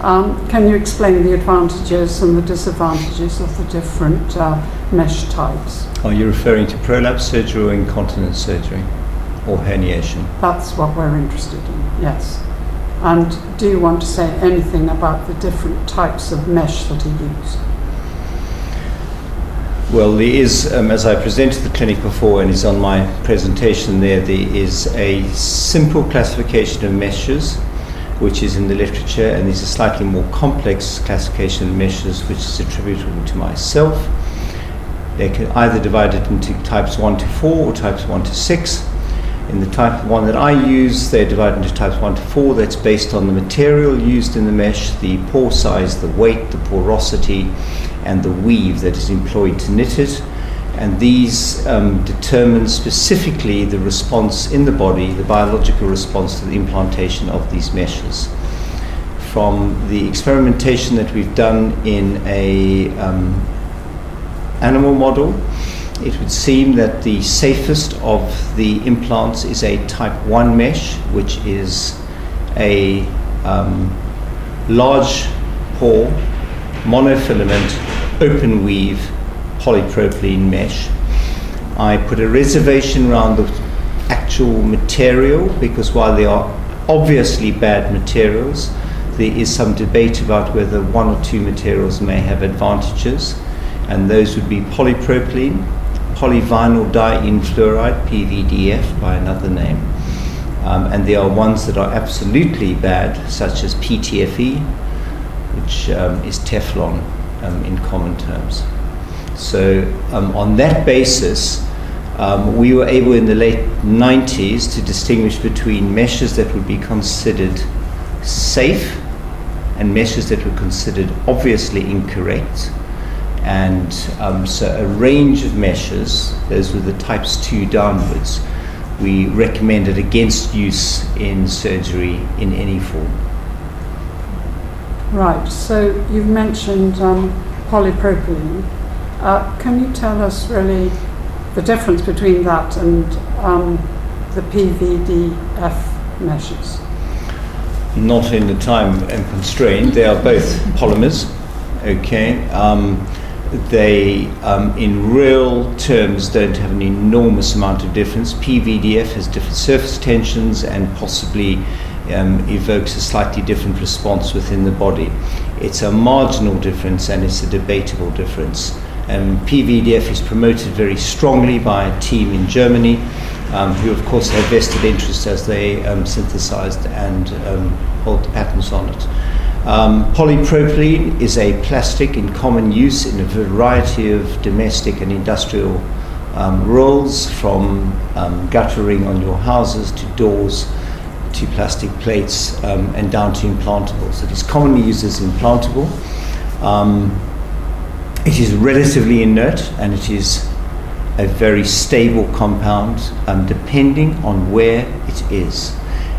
Can you explain the advantages and the disadvantages of the different mesh types? Are you referring to prolapse surgery or incontinence surgery or herniation? That's what we're interested in, yes. And do you want to say anything about the different types of mesh that are used? Well, there is, as I presented the clinic before and is on my presentation there is a simple classification of meshes, which is in the literature, and there's a slightly more complex classification of meshes, which is attributable to myself. They can either divide it into types 1 to 4 or types 1 to 6. In the type 1 that I use, they're divided into types 1 to 4. That's based on the material used in the mesh, the pore size, the weight, the porosity, and the weave that is employed to knit it. And these determine specifically the response in the body, the biological response to the implantation of these meshes. From the experimentation that we've done in a animal model, it would seem that the safest of the implants is a type 1 mesh, which is a large pore, monofilament, open weave, polypropylene mesh. I put a reservation around the actual material because while they are obviously bad materials, there is some debate about whether one or two materials may have advantages, and those would be polypropylene, polyvinyl diene fluoride, PVDF by another name, and there are ones that are absolutely bad, such as PTFE, which is Teflon in common terms. So on that basis, we were able in the late 90s to distinguish between meshes that would be considered safe and meshes that were considered obviously incorrect. And so a range of meshes, those were the types 2 downwards, we recommended against use in surgery in any form. Right, so you've mentioned polypropylene. Can you tell us really the difference between that and the PVDF meshes? Not in the time and constraint. They are both polymers. Okay. They, in real terms, don't have an enormous amount of difference. PVDF has different surface tensions and possibly evokes a slightly different response within the body. It's a marginal difference and it's a debatable difference. PVDF is promoted very strongly by a team in Germany who of course have vested interest as they synthesized and hold the patents on it. Polypropylene is a plastic in common use in a variety of domestic and industrial roles, from guttering on your houses to doors to plastic plates and down to implantables. It is commonly used as implantable. It is relatively inert and it is a very stable compound depending on where it is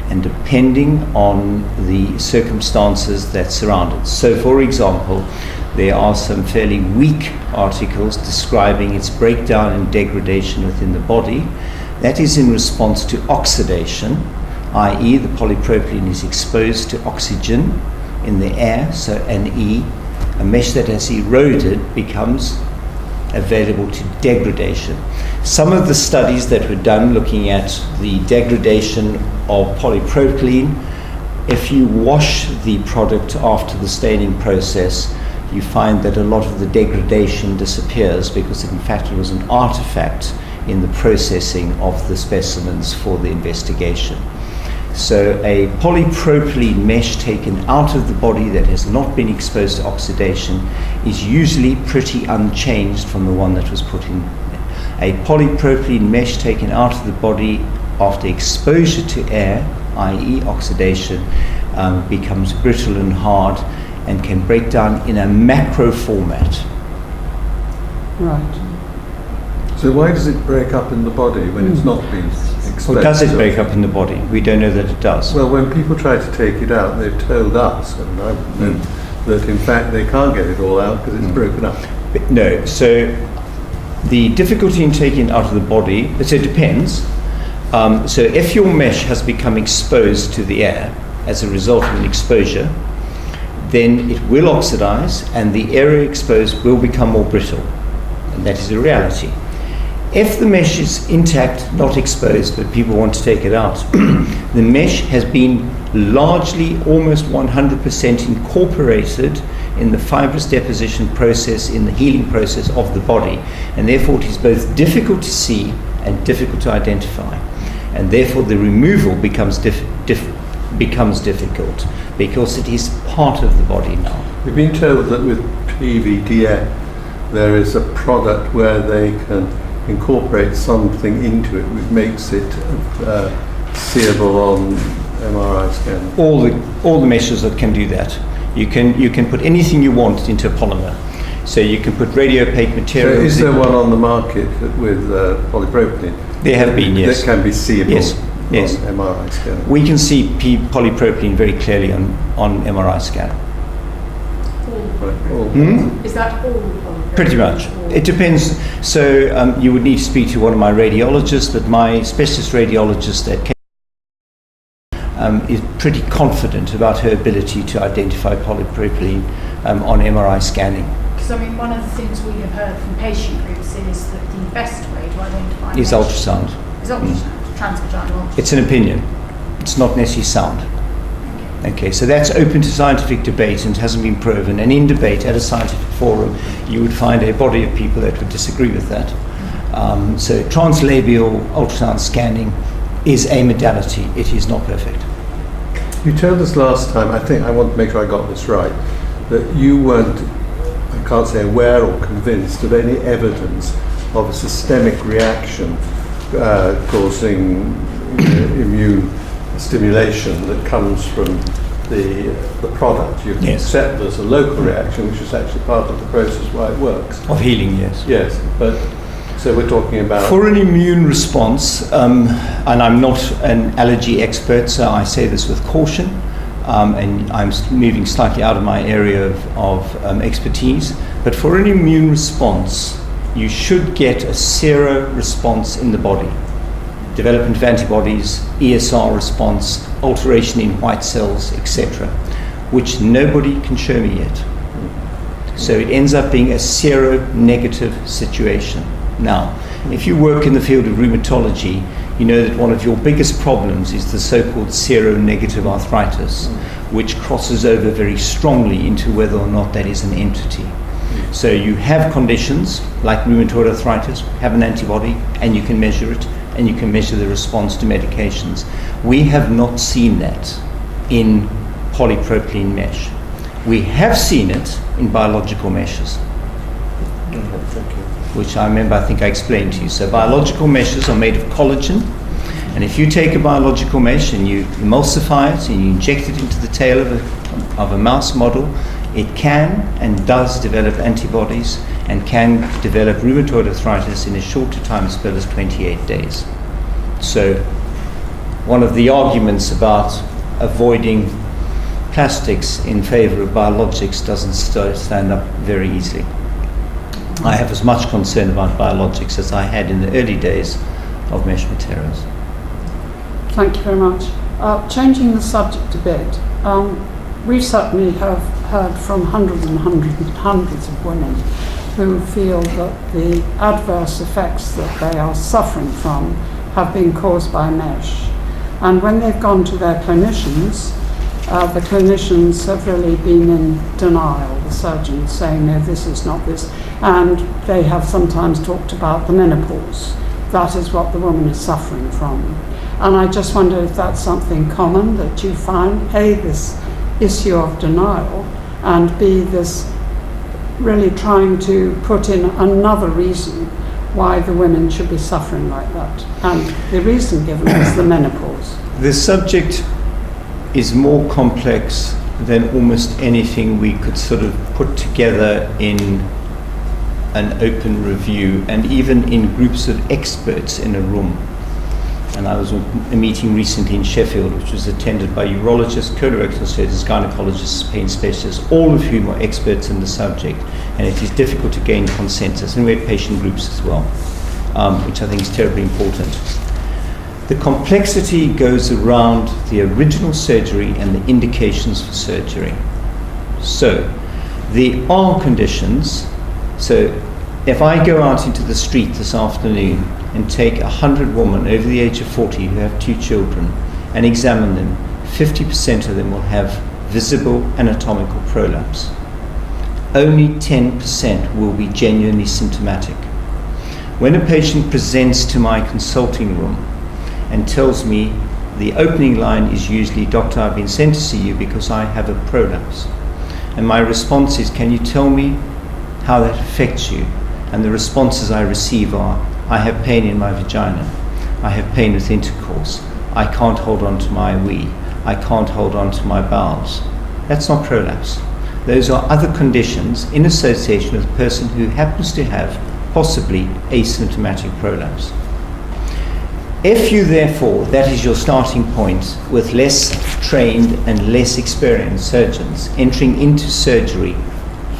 and depending on the circumstances that surround it. So for example, there are some fairly weak articles describing its breakdown and degradation within the body. That is in response to oxidation, i.e. the polypropylene is exposed to oxygen in the air, so Ne, a mesh that has eroded becomes available to degradation. Some of the studies that were done looking at the degradation of polypropylene, if you wash the product after the staining process, you find that a lot of the degradation disappears because in fact it was an artifact in the processing of the specimens for the investigation. So a polypropylene mesh taken out of the body that has not been exposed to oxidation is usually pretty unchanged from the one that was put in. A polypropylene mesh taken out of the body after exposure to air, i.e. oxidation, becomes brittle and hard and can break down in a macro format. Right. So why does it break up in the body when it's not been exposed? Well, does it break up in the body? We don't know that it does. Well, when people try to take it out, they've told us, and I've known that in fact they can't get it all out because it's broken up. But no, so the difficulty in taking it out of the body, so it depends. So if your mesh has become exposed to the air as a result of an exposure, then it will oxidize and the area exposed will become more brittle. And that is a reality. If the mesh is intact, not exposed, but people want to take it out, the mesh has been largely, almost 100% incorporated in the fibrous deposition process, in the healing process of the body. And therefore it is both difficult to see and difficult to identify. And therefore the removal becomes difficult because it is part of the body now. We've been told that with PVDF there is a product where they can incorporate something into it which makes it seeable on MRI scan. All the meshes that can do that. You can put anything you want into a polymer. So you can put radiopaque materials. So is there one on the market with polypropylene? There have been, yes. That can be seeable yes. on MRI scan. We can see polypropylene very clearly on MRI scan. Is that all polypropylene? Pretty much. It depends. So you would need to speak to one of my radiologists, but my specialist radiologist at is pretty confident about her ability to identify polypropylene on MRI scanning. Because I mean, one of the things we have heard from patient groups is that the best way to identify is ultrasound. Is ultrasound, transvaginal ultrasound. It's an opinion. It's not necessarily sound. Okay, so that's open to scientific debate and hasn't been proven. And in debate at a scientific forum, you would find a body of people that would disagree with that. So translabial ultrasound scanning is a modality. It is not perfect. You told us last time, I want to make sure I got this right, that you weren't, I can't say aware or convinced of any evidence of a systemic reaction causing immune stimulation that comes from the product. You Yes. accept there's a local reaction, which is actually part of the process why it works. Of healing, yes. Yes, but so we're talking about... For an immune response, and I'm not an allergy expert, so I say this with caution, and I'm moving slightly out of my area of expertise, but for an immune response, you should get a sero response in the body. Development of antibodies, ESR response, alteration in white cells, etc., which nobody can show me yet. So it ends up being a sero-negative situation. Now, if you work in the field of rheumatology, you know that one of your biggest problems is the so-called seronegative arthritis, which crosses over very strongly into whether or not that is an entity. So you have conditions like rheumatoid arthritis, have an antibody, and you can measure it, and you can measure the response to medications. We have not seen that in polypropylene mesh. We have seen it in biological meshes. Which I think I explained to you. So biological meshes are made of collagen, and if you take a biological mesh and you emulsify it and you inject it into the tail of a mouse model, it can and does develop antibodies and can develop rheumatoid arthritis in a shorter time spell as 28 days. So one of the arguments about avoiding plastics in favor of biologics doesn't stand up very easily. I have as much concern about biologics as I had in the early days of mesh materials. Thank you very much. Changing the subject a bit, we certainly have heard from hundreds and hundreds and hundreds of women who feel that the adverse effects that they are suffering from have been caused by mesh. And when they've gone to their clinicians, the clinicians have really been in denial, the surgeons saying, no, this is not this. And they have sometimes talked about the menopause. That is what the woman is suffering from. And I just wonder if that's something common that you find, A, this issue of denial, and B, this really trying to put in another reason why the women should be suffering like that. And the reason given is the menopause. The subject is more complex than almost anything we could sort of put together in an open review, and even in groups of experts in a room. And I was at a meeting recently in Sheffield, which was attended by urologists, colorectal surgeons, gynecologists, pain specialists, all of whom are experts in the subject. And it is difficult to gain consensus. And we had patient groups as well, which I think is terribly important. The complexity goes around the original surgery and the indications for surgery. So there are conditions. So if I go out into the street this afternoon and take 100 women over the age of 40 who have 2 children and examine them, 50% of them will have visible anatomical prolapse. Only 10% will be genuinely symptomatic. When a patient presents to my consulting room and tells me, the opening line is usually, "Doctor, I've been sent to see you because I have a prolapse." And my response is, "Can you tell me how that affects you?" And the responses I receive are, "I have pain in my vagina. I have pain with intercourse. I can't hold on to my wee. I can't hold on to my bowels." That's not prolapse. Those are other conditions in association with a person who happens to have possibly asymptomatic prolapse. If you therefore, that is your starting point, with less trained and less experienced surgeons entering into surgery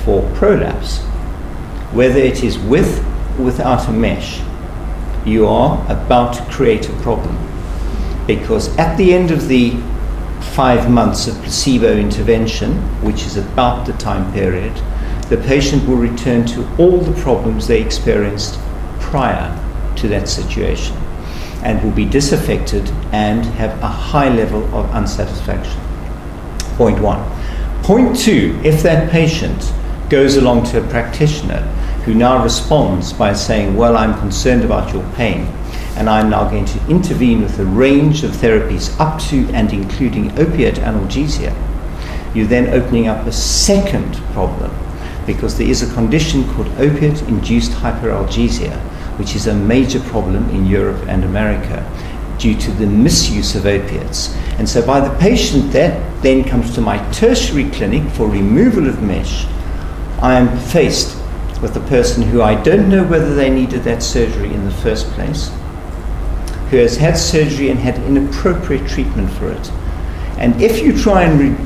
for prolapse, whether it is with or without a mesh, you are about to create a problem. Because at the end of the 5 months of placebo intervention, which is about the time period, the patient will return to all the problems they experienced prior to that situation, and will be disaffected and have a high level of unsatisfaction. Point 1. Point 2, if that patient goes along to a practitioner who now responds by saying, "Well, I'm concerned about your pain, and I'm now going to intervene with a range of therapies up to and including opiate analgesia," you're then opening up a second problem, because there is a condition called opiate-induced hyperalgesia, which is a major problem in Europe and America due to the misuse of opiates. And so by the patient that then comes to my tertiary clinic for removal of mesh, I am faced with a person who I don't know whether they needed that surgery in the first place, who has had surgery and had inappropriate treatment for it. And if you try and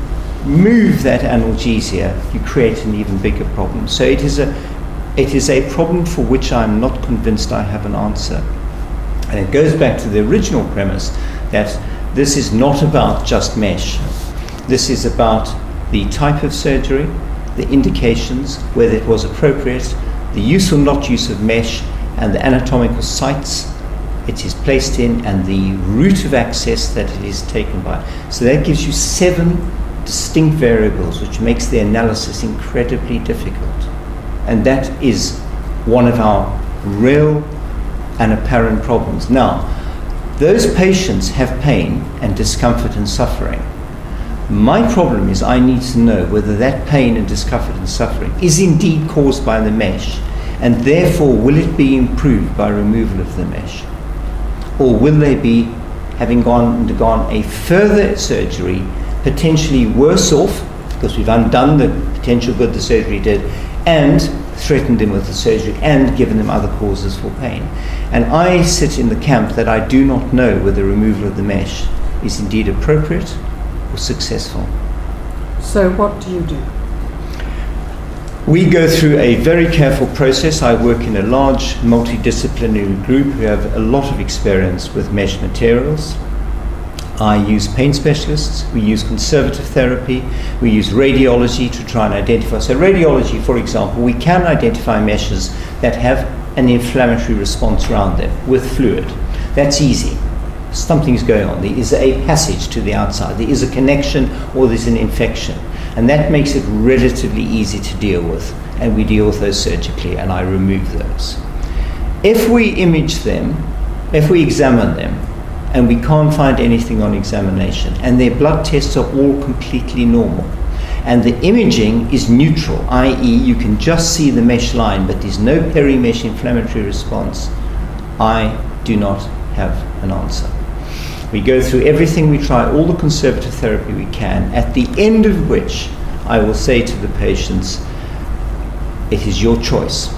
remove that analgesia, you create an even bigger problem. So it is a problem for which I'm not convinced I have an answer. And it goes back to the original premise that this is not about just mesh. This is about the type of surgery, the indications, whether it was appropriate, the use or not use of mesh, and the anatomical sites it is placed in, and the route of access that it is taken by. So that gives you 7 distinct variables, which makes the analysis incredibly difficult. And that is one of our real and apparent problems. Now, those patients have pain and discomfort and suffering. My problem is I need to know whether that pain and discomfort and suffering is indeed caused by the mesh, and therefore will it be improved by removal of the mesh? Or will they be, having undergone a further surgery, potentially worse off, because we've undone the potential good the surgery did, and threatened them with the surgery and given them other causes for pain. And I sit in the camp that I do not know whether removal of the mesh is indeed appropriate or successful. So what do you do? We go through a very careful process. I work in a large multidisciplinary group who have a lot of experience with mesh materials. I use pain specialists, we use conservative therapy, we use radiology to try and identify. So radiology, for example, we can identify meshes that have an inflammatory response around them with fluid. That's easy. Something's going on. There is a passage to the outside. There is a connection, or there's an infection. And that makes it relatively easy to deal with. And we deal with those surgically, and I remove those. If we image them, if we examine them, and we can't find anything on examination, and their blood tests are all completely normal, and the imaging is neutral, i.e. you can just see the mesh line, but there's no peri-mesh inflammatory response, I do not have an answer. We go through everything, we try all the conservative therapy we can, at the end of which I will say to the patients, it is your choice.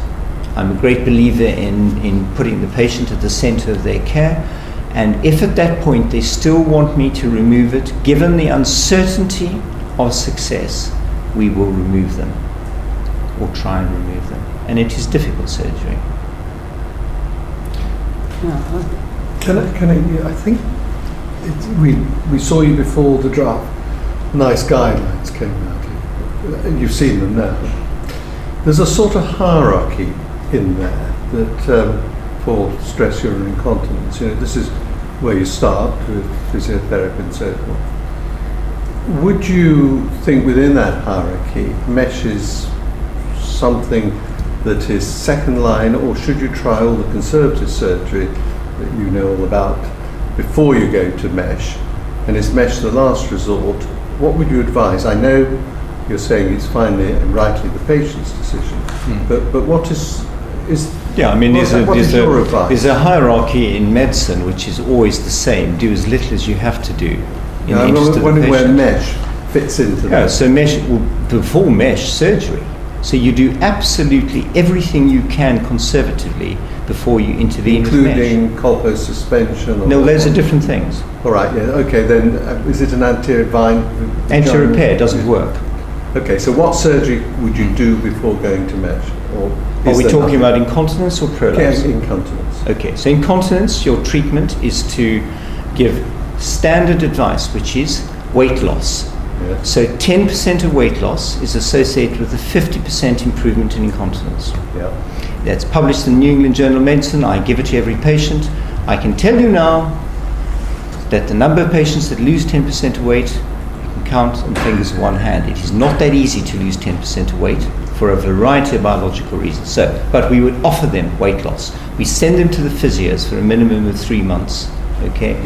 I'm a great believer in putting the patient at the center of their care, and if at that point they still want me to remove it, given the uncertainty of success, we will remove them, or try and remove them. And it is difficult surgery. I think we saw you before the draft. Nice guidelines came out. you've seen them now. There's a sort of hierarchy in there that for stress urinary incontinence, this is where you start with physiotherapy and so forth. Would you think within that hierarchy, mesh is something that is second line, or should you try all the conservative surgery that you know all about before you go to mesh? And is mesh the last resort? What would you advise? I know you're saying it's finally and rightly the patient's decision, but what is yeah, I mean, your advice? There's a hierarchy in medicine which is always the same. Do as little as you have to do in the interest of the patient. Where mesh fits into that. So mesh, before mesh surgery. So you do absolutely everything you can conservatively before you intervene with mesh. Including colpo suspension? No, those are different things. All right, yeah, okay, then is it an anterior vine? Anterior repair doesn't work. Okay, so what surgery would you do before going to mesh? Are we talking about incontinence or prolapse? Yeah, incontinence. Okay, so incontinence, your treatment is to give standard advice, which is weight loss. Yeah. So 10% of weight loss is associated with a 50% improvement in incontinence. Yeah. That's published in the New England Journal of Medicine. I give it to every patient. I can tell you now that the number of patients that lose 10% of weight, you can count on the fingers of one hand. It is not that easy to lose 10% of weight for a variety of biological reasons. But we would offer them weight loss. We send them to the physios for a minimum of 3 months. Okay.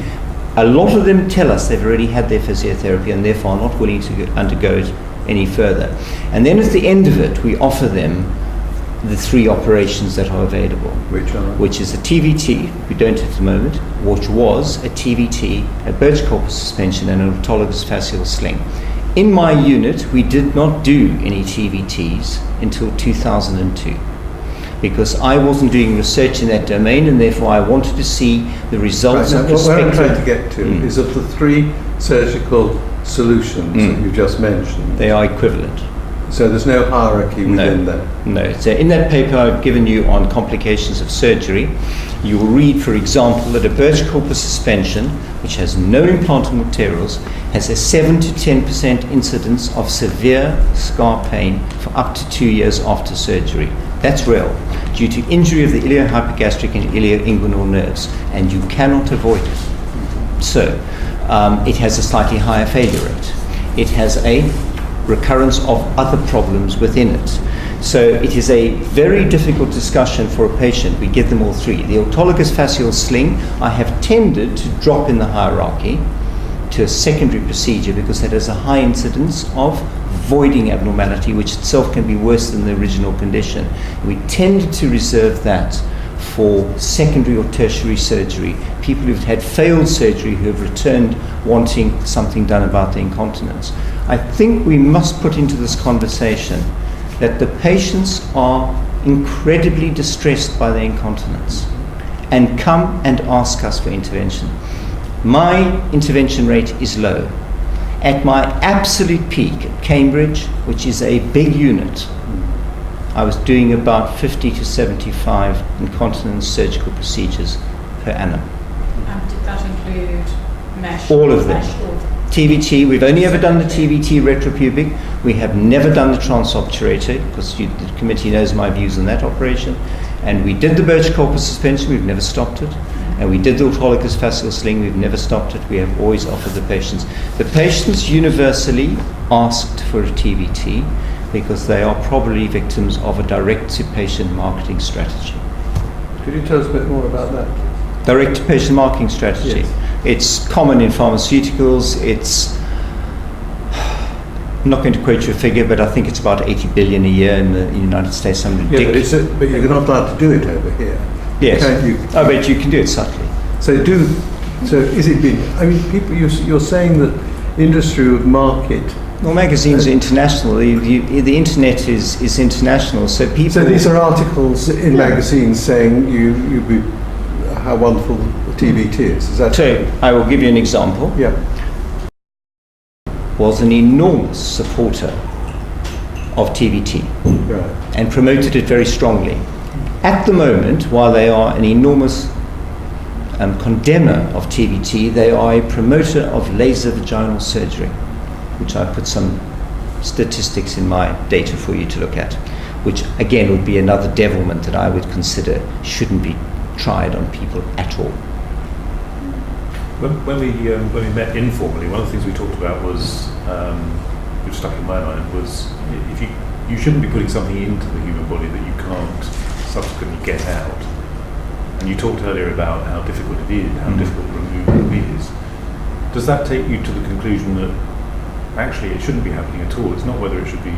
A lot of them tell us they've already had their physiotherapy and therefore are not willing to undergo it any further. And then at the end of it, we offer them the 3 operations that are available. Which are? Which is a TVT, we don't at the moment, which was a TVT, a Birch corpus suspension and an autologous fascial sling. In my unit, we did not do any TVTs until 2002. Because I wasn't doing research in that domain, and therefore I wanted to see the results of perspective. What I'm trying to get to is of the 3 surgical solutions that you just mentioned. They are equivalent. So there's no hierarchy within them? No. So in that paper I've given you on complications of surgery, you will read, for example, that a Birch corpus suspension, which has no implantable materials, has a 7 to 10% incidence of severe scar pain for up to 2 years after surgery. That's real, due to injury of the iliohypogastric and ilioinguinal nerves, and you cannot avoid it. So, it has a slightly higher failure rate. It has a recurrence of other problems within it. So it is a very difficult discussion for a patient. We give them all 3. The autologous fascial sling, I have tended to drop in the hierarchy to a secondary procedure because that has a high incidence of voiding abnormality, which itself can be worse than the original condition. We tend to reserve that for secondary or tertiary surgery, people who've had failed surgery who have returned wanting something done about the incontinence. I think we must put into this conversation that the patients are incredibly distressed by their incontinence and come and ask us for intervention. My intervention rate is low. At my absolute peak at Cambridge, which is a big unit, I was doing about 50 to 75 incontinence surgical procedures per annum. And did that include mesh? All of them. TVT, we've only ever done the TVT retropubic. We have never done the transobturator, because the committee knows my views on that operation. And we did the Birch corpus suspension, we've never stopped it. And we did the autologous fascial sling, we've never stopped it. We have always offered the patients. The patients universally asked for a TVT because they are probably victims of a direct-to-patient marketing strategy. Could you tell us a bit more about that? Direct-to-patient marketing strategy. Yes. It's common in pharmaceuticals. It's, I'm not going to quote you a figure, but I think it's about 80 billion a year in the United States. But you're not allowed to do it over here. Yes. But you can do it subtly. So is it been, I mean, people, you're saying that industry would market. Well, magazines are international. The internet is international. So people. So these are articles in magazines saying how wonderful TVT is. Is that so? I will give you an example. Yeah. Was an enormous supporter of TVT, right, and promoted it very strongly. At the moment, while they are an enormous condemner of TVT, they are a promoter of laser vaginal surgery, which I put some statistics in my data for you to look at, which again would be another devilment that I would consider shouldn't be tried on people at all. When we met informally, one of the things we talked about was, which stuck in my mind, was if you shouldn't be putting something into the human body that you can't subsequently get out. And you talked earlier about how difficult it is, how difficult removal is. Does that take you to the conclusion that actually it shouldn't be happening at all? It's not whether it should be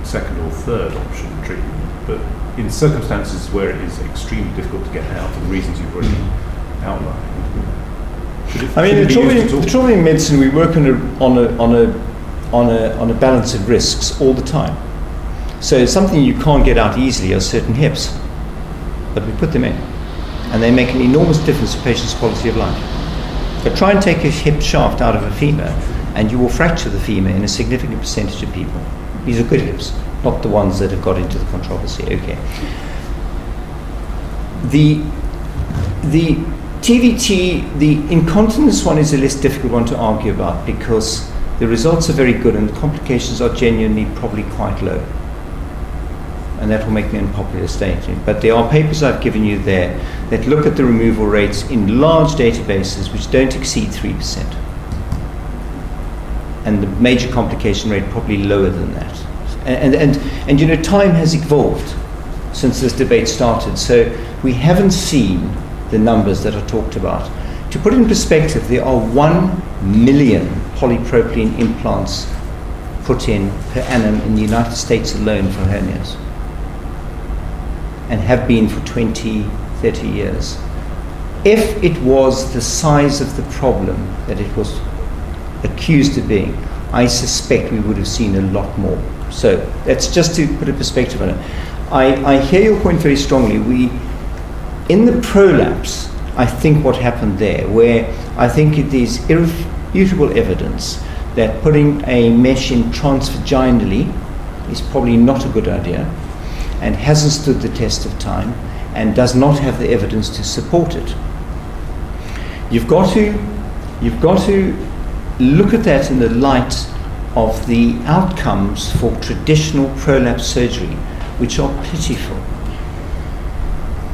second or third option treatment, but in circumstances where it is extremely difficult to get out for the reasons you've already outlined. The trauma in medicine, we work on a balance of risks all the time. So something you can't get out easily are certain hips, but we put them in, and they make an enormous difference to patients' quality of life. But try and take a hip shaft out of a femur, and you will fracture the femur in a significant percentage of people. These are good hips, not the ones that have got into the controversy. Okay. The TVT, the incontinence one is a less difficult one to argue about because the results are very good and the complications are genuinely probably quite low. And that will make me an unpopular statement. But there are papers I've given you there that look at the removal rates in large databases which don't exceed 3%. And the major complication rate probably lower than that. And you know, time has evolved since this debate started. So we haven't seen the numbers that are talked about. To put it in perspective, there are 1 million polypropylene implants put in per annum in the United States alone for hernias, and have been for 20, 30 years. If it was the size of the problem that it was accused of being, I suspect we would have seen a lot more. So that's just to put a perspective on it. I hear your point very strongly. In the prolapse, I think what happened there, where I think it is irrefutable evidence that putting a mesh in transvaginally is probably not a good idea and hasn't stood the test of time and does not have the evidence to support it. You've got to look at that in the light of the outcomes for traditional prolapse surgery, which are pitiful,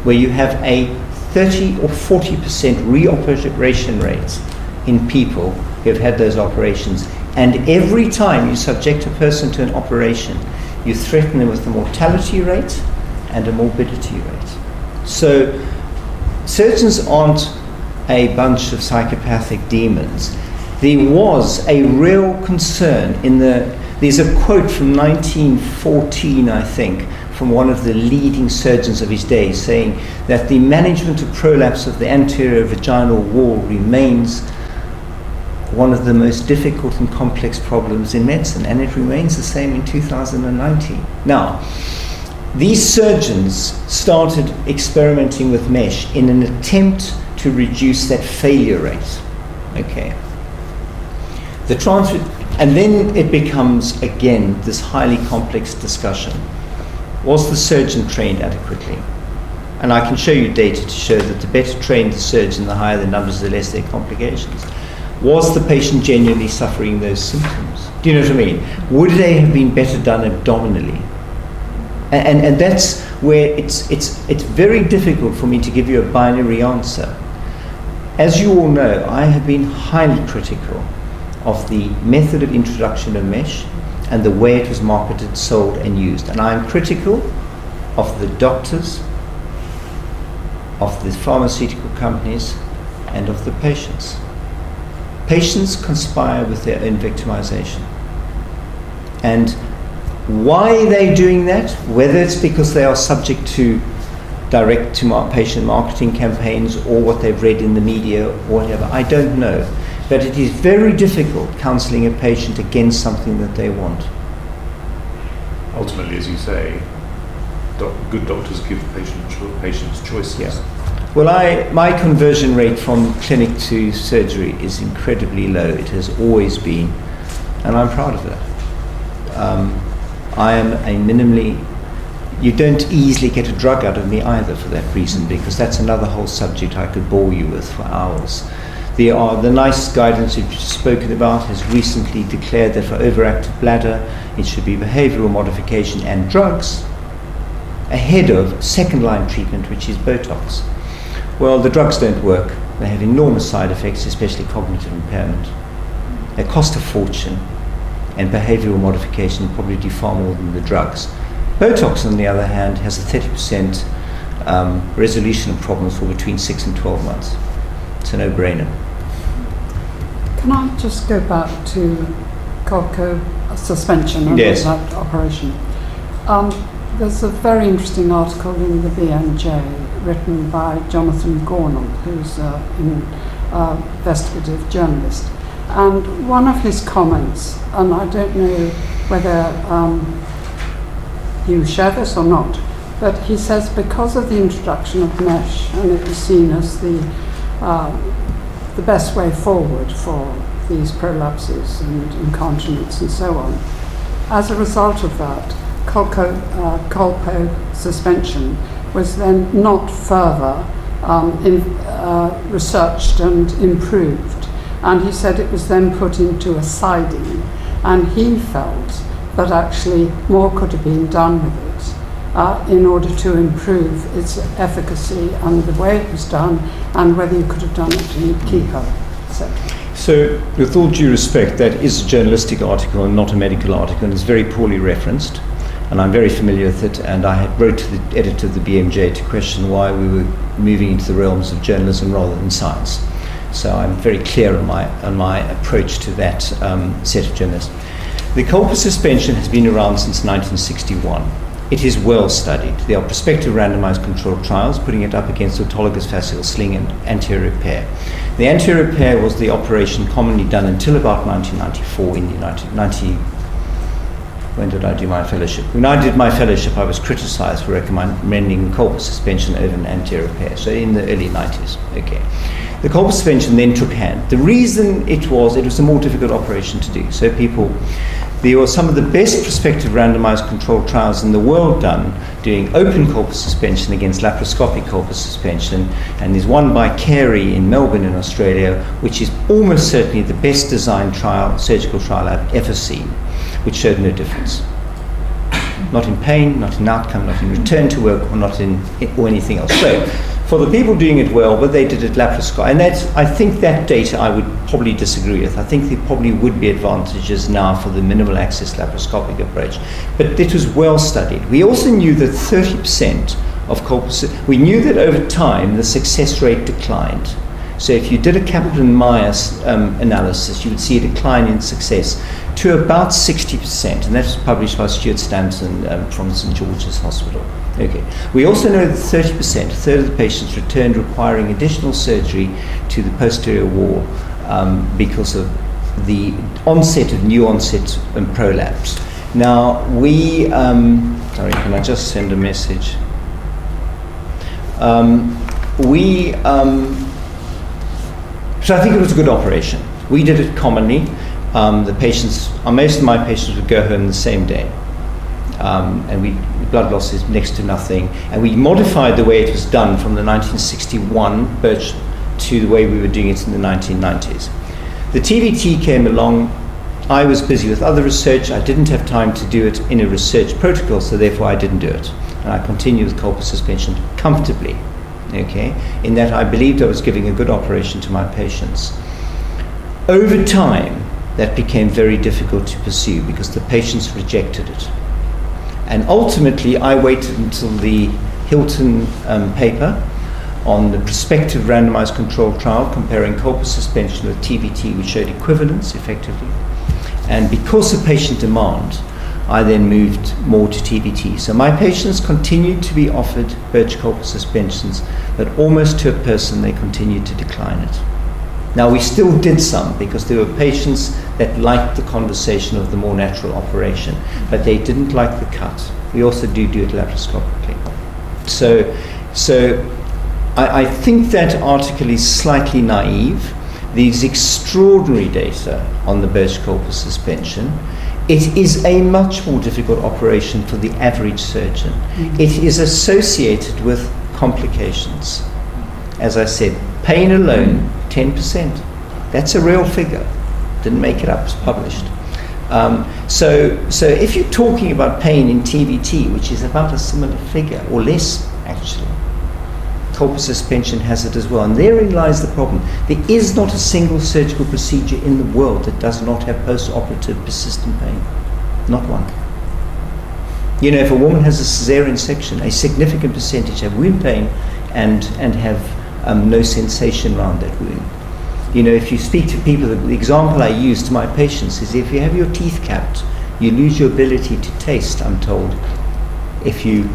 where you have a 30 or 40% reoperation rate in people who have had those operations. And every time you subject a person to an operation, you threaten them with a mortality rate and a morbidity rate. So surgeons aren't a bunch of psychopathic demons. There was a real concern there's a quote from 1914, I think, from one of the leading surgeons of his day saying that the management of prolapse of the anterior vaginal wall remains one of the most difficult and complex problems in medicine, and it remains the same in 2019. Now, these surgeons started experimenting with mesh in an attempt to reduce that failure rate. Okay. And then it becomes, again, this highly complex discussion. Was the surgeon trained adequately? And I can show you data to show that the better trained the surgeon, the higher the numbers, the less their complications. Was the patient genuinely suffering those symptoms? Do you know what I mean? Would they have been better done abdominally? And that's where it's very difficult for me to give you a binary answer. As you all know, I have been highly critical of the method of introduction of mesh and the way it was marketed, sold, and used. And I am critical of the doctors, of the pharmaceutical companies, and of the patients. Patients conspire with their own victimization. And why they're doing that, whether it's because they are subject to patient marketing campaigns or what they've read in the media or whatever, I don't know. But it is very difficult counseling a patient against something that they want. Ultimately, as you say, good doctors give patients choices. Yeah. Well, my conversion rate from clinic to surgery is incredibly low. It has always been, and I'm proud of that. I am a minimally. You don't easily get a drug out of me either for that reason, because that's another whole subject I could bore you with for hours. The NICE guidance we've spoken about has recently declared that for overactive bladder, it should be behavioral modification and drugs ahead of second-line treatment, which is Botox. Well, the drugs don't work. They have enormous side effects, especially cognitive impairment. They cost a fortune, and behavioral modification will probably do far more than the drugs. Botox, on the other hand, has a 30% resolution of problems for between 6 and 12 months. It's a no-brainer. Can I just go back to Colco suspension and Yes. that operation? There's a very interesting article in the BMJ written by Jonathan Gornall, who's an investigative journalist. And one of his comments, and I don't know whether you share this or not, but he says because of the introduction of mesh, and it was seen as the best way forward for these prolapses and incontinence and so on, as a result of that, Colpo suspension was then not further researched and improved. And he said it was then put into a siding, and he felt that actually more could have been done with it in order to improve its efficacy and the way it was done, and whether you could have done it in keyhole, etc. So, with all due respect, that is a journalistic article and not a medical article, and it's very poorly referenced. And I'm very familiar with it, and I had wrote to the editor of the BMJ to question why we were moving into the realms of journalism rather than science. So I'm very clear on my approach to that set of journalists. The Colpo suspension has been around since 1961. It is well studied. There are prospective randomized controlled trials putting it up against autologous fascial sling and anterior repair. The anterior repair was the operation commonly done until about 1994 in the when did I do my fellowship? When I did my fellowship, I was criticized for recommending Colpo suspension over an anterior repair, so in the early 90s. Okay. The Colpo suspension then took hand. The reason it was a more difficult operation to do. So there were some of the best prospective randomized controlled trials in the world done doing open Colpo suspension against laparoscopic Colpo suspension, and there's one by Carey in Melbourne in Australia, which is almost certainly the best designed surgical trial I've ever seen, which showed no difference. Not in pain, not in outcome, not in return to work, or anything else. So, for the people doing it well, but they did it laparoscopic, and I think that data I would probably disagree with. I think there probably would be advantages now for the minimal access laparoscopic approach, but it was well studied. We also knew that 30% of we knew that over time the success rate declined. So if you did a Kaplan-Meier analysis, you would see a decline in success to about 60%, and that's published by Stuart Stanton from St George's Hospital. Okay. We also know that 30%, a third of the patients returned requiring additional surgery to the posterior wall because of the new onset prolapse. Now sorry, can I just send a message? So I think it was a good operation. We did it commonly. Most of my patients would go home the same day. And blood loss is next to nothing. And we modified the way it was done from the 1961 Birch to the way we were doing it in the 1990s. The TVT came along. I was busy with other research. I didn't have time to do it in a research protocol, so therefore I didn't do it. And I continued with Colpo suspension comfortably, okay, in that I believed I was giving a good operation to my patients. Over time, that became very difficult to pursue because the patients rejected it. And ultimately, I waited until the Hilton paper on the prospective randomized controlled trial comparing Colpo suspension with TVT, which showed equivalence effectively. And because of patient demand, I then moved more to TVT. So my patients continued to be offered Birch Colpo suspensions, but almost to a person they continued to decline it. Now we still did some because there were patients that liked the conversation of the more natural operation, but they didn't like the cut. We also do it laparoscopically. So I think that article is slightly naive. There's extraordinary data on the Birch Colpo suspension. It is a much more difficult operation for the average surgeon. Mm-hmm. It is associated with complications. as I said, pain alone, 10%. That's a real figure. Didn't make it up, it's published. So if you're talking about pain in TVT, which is about a similar figure, or less actually, corpus suspension has it as well. And therein lies the problem. There is not a single surgical procedure in the world that does not have post-operative persistent pain. Not one. You know, if a woman has a cesarean section, a significant percentage have wound pain and have no sensation around that wound. You know, if you speak to people, the example I use to my patients is if you have your teeth capped, you lose your ability to taste, I'm told. If you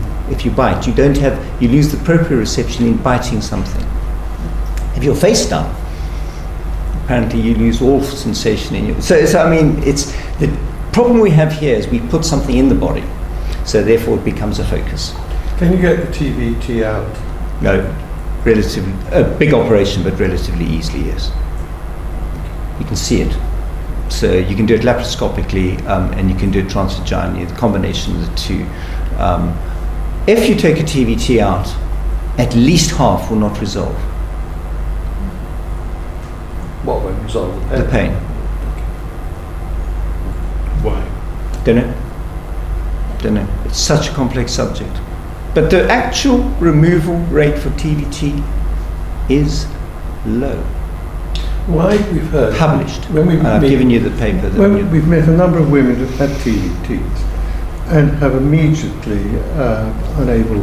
bite, you lose the proprioception in biting something. If you're face down, apparently you lose all sensation in your... So I mean, it's the problem we have here is we put something in the body, so therefore it becomes a focus. Can you get the TVT out? No, relatively, a big operation, but relatively easily, yes. You can see it. So you can do it laparoscopically and you can do it transvaginally, the combination of the two. If you take a TVT out, at least half will not resolve. What won't resolve the pain? The pain. Why? Don't know. It's such a complex subject. But the actual removal rate for TVT is low. Why we've heard... Published. I've given you the paper. We've met a number of women who've had TVTs and have immediately unable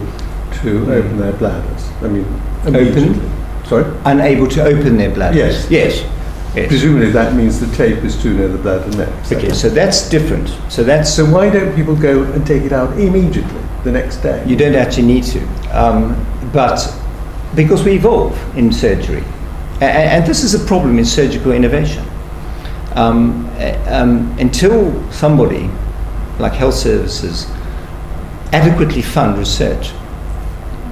to open their bladders. I mean, immediately. Open? Sorry? Unable to open their bladders. Yes. Yes. Presumably that means the tape is too near the bladder neck. Okay, so that's different. So why don't people go and take it out immediately the next day? You don't actually need to, but because we evolve in surgery, and this is a problem in surgical innovation. Until somebody like health services adequately fund research,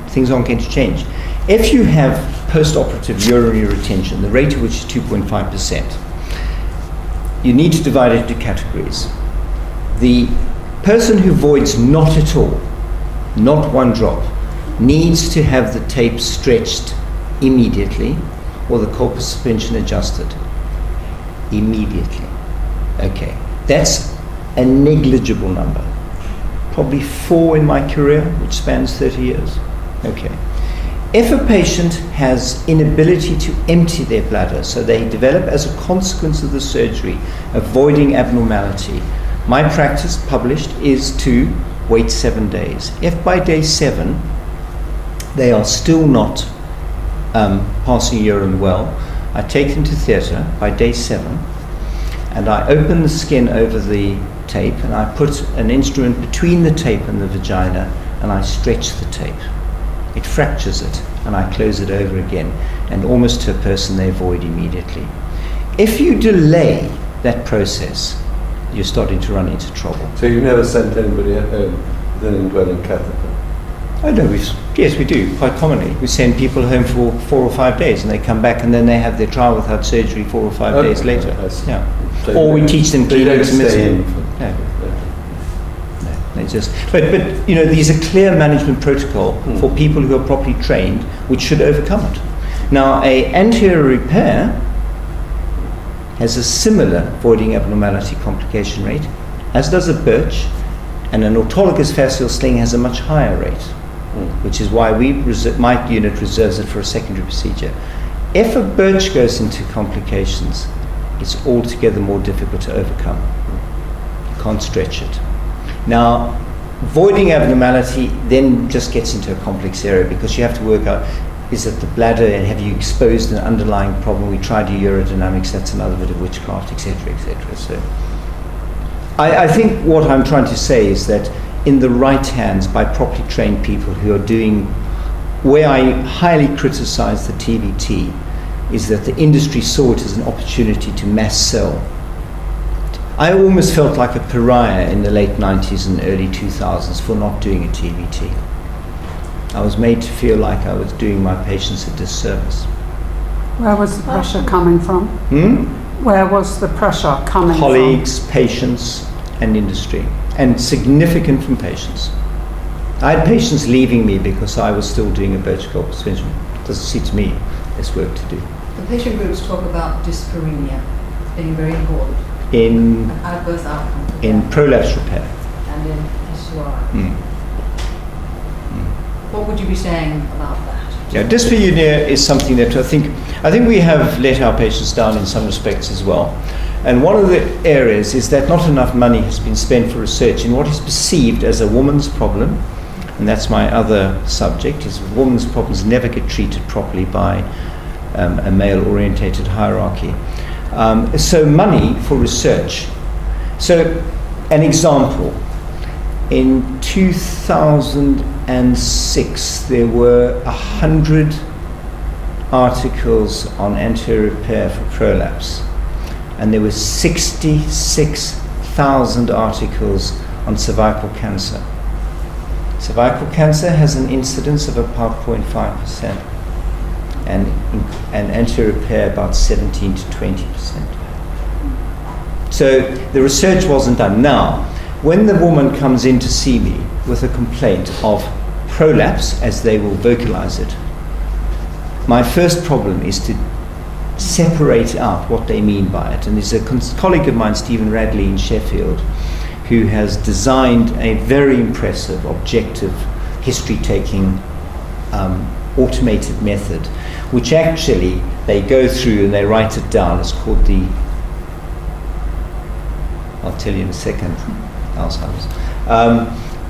things aren't going to change. If you have post-operative urinary retention, the rate of which is 2.5%, you need to divide it into categories. The person who voids not at all, not one drop, needs to have the tape stretched immediately or the corpus suspension adjusted immediately. Okay, that's a negligible number. Probably 4 in my career, which spans 30 years. Okay. If a patient has inability to empty their bladder, so they develop as a consequence of the surgery, avoiding abnormality, my practice published is to wait 7 days. If by day 7 they are still not passing urine well, I take them to theatre by day 7 and I open the skin over the tape and I put an instrument between the tape and the vagina and I stretch the tape. It fractures it and I close it over again, and almost to a person they void immediately. If you delay that process, you're starting to run into trouble. So you never sent anybody home with an indwelling catheter? Oh no, yes we do, quite commonly. We send people home for 4 or 5 days and they come back and then they have their trial without surgery 4 or 5 days later. Yeah. So or we teach them cleaning intermittently. They just, but you know, there's a clear management protocol for people who are properly trained, which should overcome it. Now, a anterior repair has a similar voiding abnormality complication rate, as does a birch, and an autologous fascial sling has a much higher rate, which is why my unit reserves it for a secondary procedure. If a birch goes into complications, it's altogether more difficult to overcome. You can't stretch it. Now, voiding abnormality then just gets into a complex area because you have to work out, is it the bladder and have you exposed an underlying problem? We tried urodynamics, that's another bit of witchcraft, etc., etc. So I think what I'm trying to say is that in the right hands by properly trained people who are doing, where I highly criticize the TVT is that the industry saw it as an opportunity to mass sell. I almost felt like a pariah in the late 90s and early 2000s for not doing a TVT. I was made to feel like I was doing my patients a disservice. Where was the pressure coming from? Where was the pressure coming from? Colleagues, patients, and industry, and significant from patients. I had patients leaving me because I was still doing a birch corpus suspension. Doesn't suit me. There's work to do. The patient groups talk about dyspareunia being very important. In An adverse outcome. for in them, prolapse repair. and in SUI. Mm. What would you be saying about that? Yeah, dyspareunia is something that I think we have let our patients down in some respects as well. And one of the areas is that not enough money has been spent for research in what is perceived as a woman's problem, and that's my other subject, is women's problems never get treated properly by a male-orientated hierarchy. So money for research. So an example, in 2006 there were 100 articles on anterior repair for prolapse, and there were 66,000 articles on cervical cancer. Cervical cancer has an incidence of about 0.5%, and anterior repair about 17 to 20%. So the research wasn't done. Now, when the woman comes in to see me with a complaint of prolapse, as they will vocalize it, my first problem is to separate out what they mean by it. And there's a colleague of mine, Stephen Radley in Sheffield, who has designed a very impressive, objective, history-taking, automated method, which actually they go through and they write it down. It's called the, I'll tell you in a second, Alzheimer's.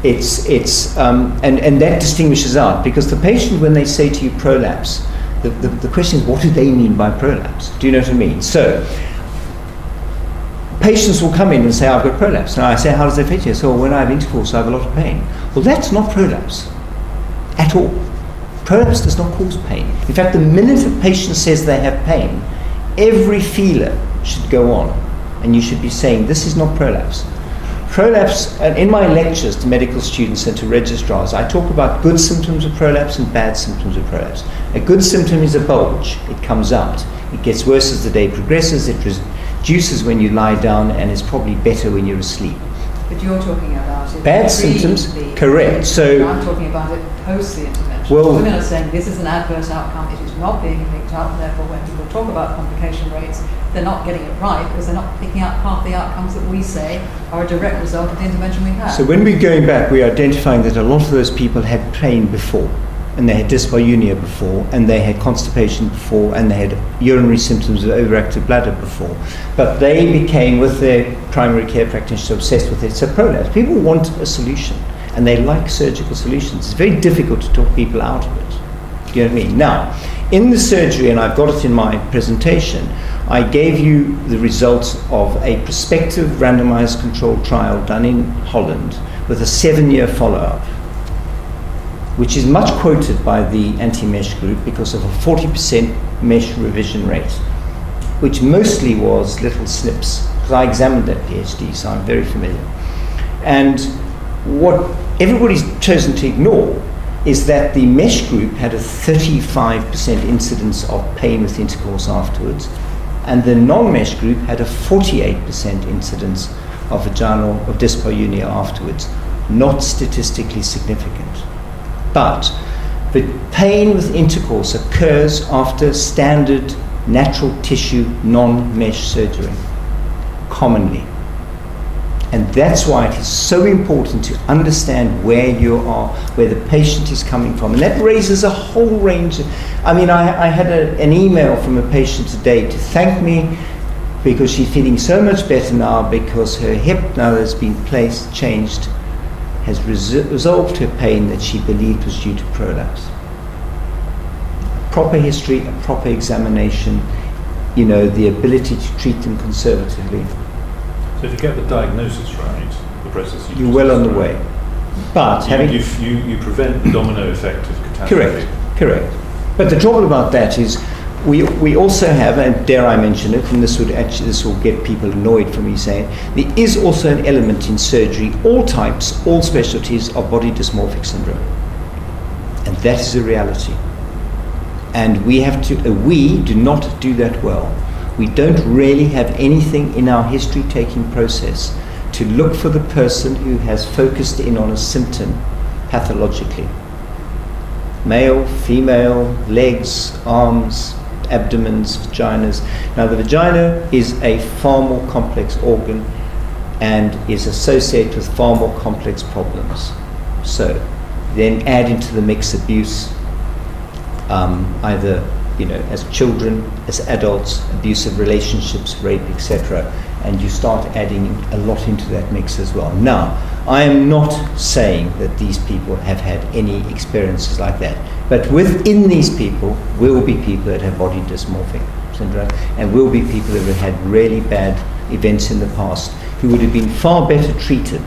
And that distinguishes out, because the patient, when they say to you prolapse, the question is, what do they mean by prolapse? Do you know what I mean? So patients will come in and say, I've got prolapse. Now I say, how does that affect you? So when I have intercourse, I have a lot of pain. Well, that's not prolapse at all. Prolapse does not cause pain. In fact, the minute a patient says they have pain, every feeler should go on, and you should be saying, this is not prolapse. Prolapse, and in my lectures to medical students and to registrars, I talk about good symptoms of prolapse and bad symptoms of prolapse. A good symptom is a bulge. It comes out. It gets worse as the day progresses. It reduces when you lie down, and is probably better when you're asleep. But you're talking about it. Bad symptoms, correct. So I'm talking about it post the intervention. Well, women are saying this is an adverse outcome. It is not being picked up. Therefore, when people talk about complication rates, they're not getting it right because they're not picking out half the outcomes that we say are a direct result of the intervention we had. So when we're going back, we're identifying that a lot of those people had pain before, and they had dyspareunia before, and they had constipation before, and they had urinary symptoms of overactive bladder before. But they became, with their primary care practitioners, obsessed with it. So prolapse, people want a solution, and they like surgical solutions. It's very difficult to talk people out of it. Do you know what I mean? Now, in the surgery, and I've got it in my presentation, I gave you the results of a prospective randomized controlled trial done in Holland with a 7-year follow-up, which is much quoted by the anti-mesh group because of a 40% mesh revision rate, which mostly was little snips, because I examined that PhD, so I'm very familiar. And what everybody's chosen to ignore is that the mesh group had a 35% incidence of pain with intercourse afterwards, and the non-mesh group had a 48% incidence of dyspareunia afterwards, not statistically significant. But the pain with intercourse occurs after standard natural tissue non-mesh surgery, commonly. And that's why it is so important to understand where you are, where the patient is coming from. And that raises a whole range of, I had an email from a patient today to thank me because she's feeling so much better now because her hip, now that's been changed, has resolved her pain that she believed was due to prolapse. A proper history, a proper examination, the ability to treat them conservatively. So if you get the diagnosis right, the process you're well on the way. But you prevent the domino effect of catastrophe. Correct. But the trouble about that is we also have, and dare I mention it, and this will get people annoyed for me saying, there is also an element in surgery, all types, all specialties, of body dysmorphic syndrome. And that is a reality. And we do not do that well. We don't really have anything in our history-taking process to look for the person who has focused in on a symptom pathologically. male, female, legs, arms, abdomens, vaginas. Now the vagina is a far more complex organ and is associated with far more complex problems. So then add into the mix abuse, either as children, as adults, abusive relationships, rape, etc., and you start adding a lot into that mix as well. Now, I am not saying that these people have had any experiences like that, but within these people will be people that have body dysmorphic syndrome, and will be people that have had really bad events in the past who would have been far better treated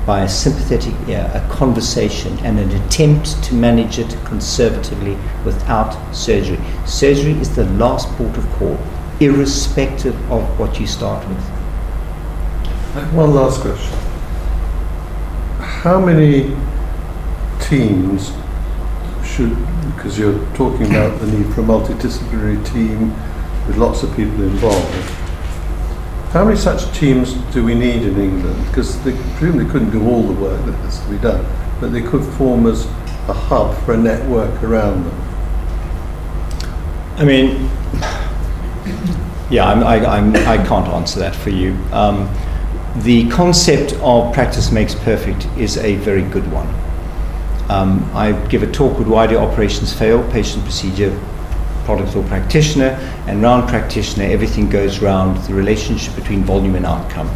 by a sympathetic ear, a conversation, and an attempt to manage it conservatively without surgery. Surgery is the last port of call, irrespective of what you start with. One last question. How many teams should, because you're talking about the need for a multidisciplinary team with lots of people involved, how many such teams do we need in England? Because they presumably couldn't do all the work that has to be done, but they could form as a hub for a network around them. I mean, yeah, I can't answer that for you. The concept of practice makes perfect is a very good one. I give a talk with why do operations fail, patient, procedure, product or practitioner, and round practitioner, everything goes round the relationship between volume and outcome.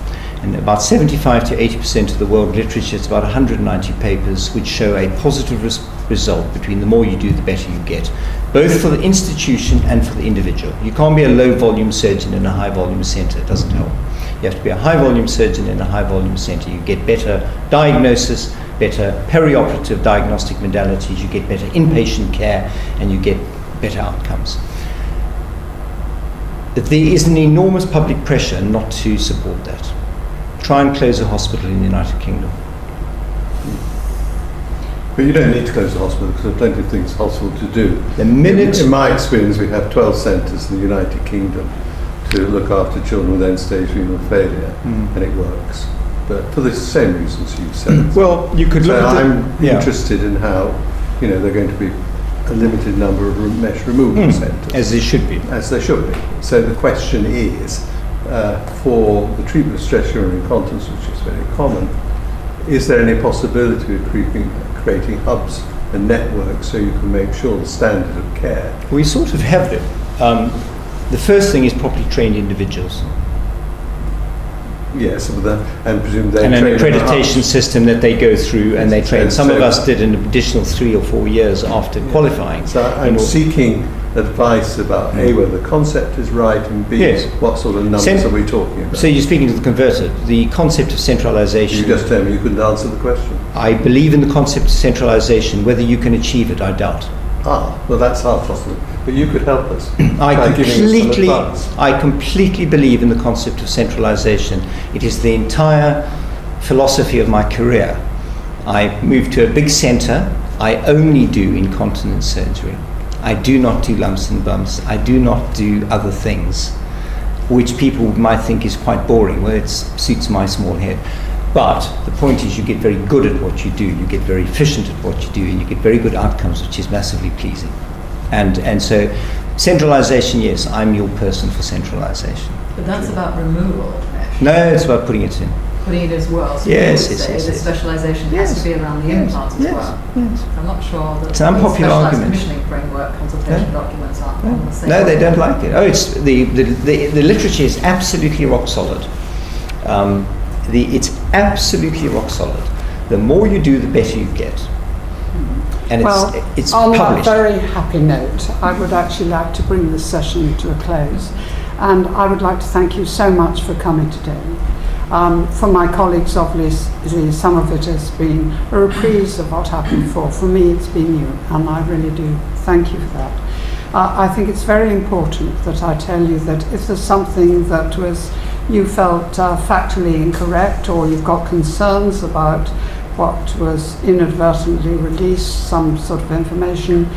And about 75 to 80% of the world literature, it's about 190 papers, which show a positive result between the more you do, the better you get, both for the institution and for the individual. You can't be a low volume surgeon in a high volume center, it doesn't help. You have to be a high volume surgeon in a high volume center. You get better diagnosis, better perioperative diagnostic modalities, you get better inpatient care, and you get better outcomes. There is an enormous public pressure not to support that. Try and close a hospital in the United Kingdom. But you don't need to close the hospital because there are plenty of things possible to do. The minute, in my experience, we have 12 centres in the United Kingdom to look after children with end-stage renal failure, and it works. But for the same reasons you've said. well, you could look at I'm interested in how, they're going to be a limited number of mesh removal centres. As they should be. As they should be. So the question is, for the treatment of stress urinary incontinence, which is very common, is there any possibility of creating hubs and networks so you can make sure the standard of care? We sort of have them. The first thing is properly trained individuals. Yes, and presume they and an train accreditation system that they go through, and they train. Some of us did an additional 3 or 4 years after qualifying. So I'm seeking advice about A, whether the concept is right, and B, what sort of numbers are we talking about? So you're speaking to the converted. The concept of centralisation. You just told me you couldn't answer the question. I believe in the concept of centralisation. Whether you can achieve it, I doubt. Well, that's half possible. But you could help us I completely believe in the concept of centralisation. It is the entire philosophy of my career. I moved to a big centre. I only do incontinence surgery. I do not do lumps and bumps. I do not do other things, which people might think is quite boring. Well, it suits my small head. But the point is, you get very good at what you do, you get very efficient at what you do, and you get very good outcomes, which is massively pleasing. And so, centralisation, yes, I'm your person for centralisation. But that's about removal of mesh. No, it's about putting it in. Putting it as well. So yes, you would say the specialisation has to be around the implants as well. Yes. I'm not sure that it's an unpopular argument. Commissioning framework consultation documents aren't on the same. No, they don't like it. Oh, it's the literature is absolutely rock solid. It's absolutely rock solid. The more you do, the better you get. And it's on published. that very happy note, I would actually like to bring this session to a close. And I would like to thank you so much for coming today. For my colleagues, obviously, some of it has been a reprise of what happened before. For me, it's been you, and I really do thank you for that. I think it's very important that I tell you that if there's something that you felt factually incorrect, or you've got concerns about what was inadvertently released, some sort of information,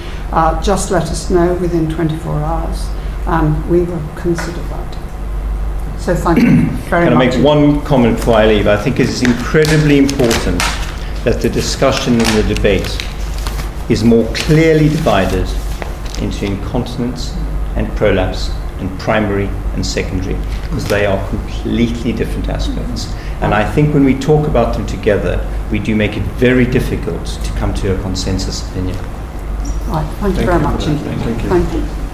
just let us know within 24 hours, and we will consider that. So thank you very much. Can I make one comment before I leave? I think it is incredibly important that the discussion and the debate is more clearly divided into incontinence and prolapse and primary and secondary, because they are completely different aspects. And I think when we talk about them together, we do make it very difficult to come to a consensus opinion. Right, thank you very much. Thank you. Thank you.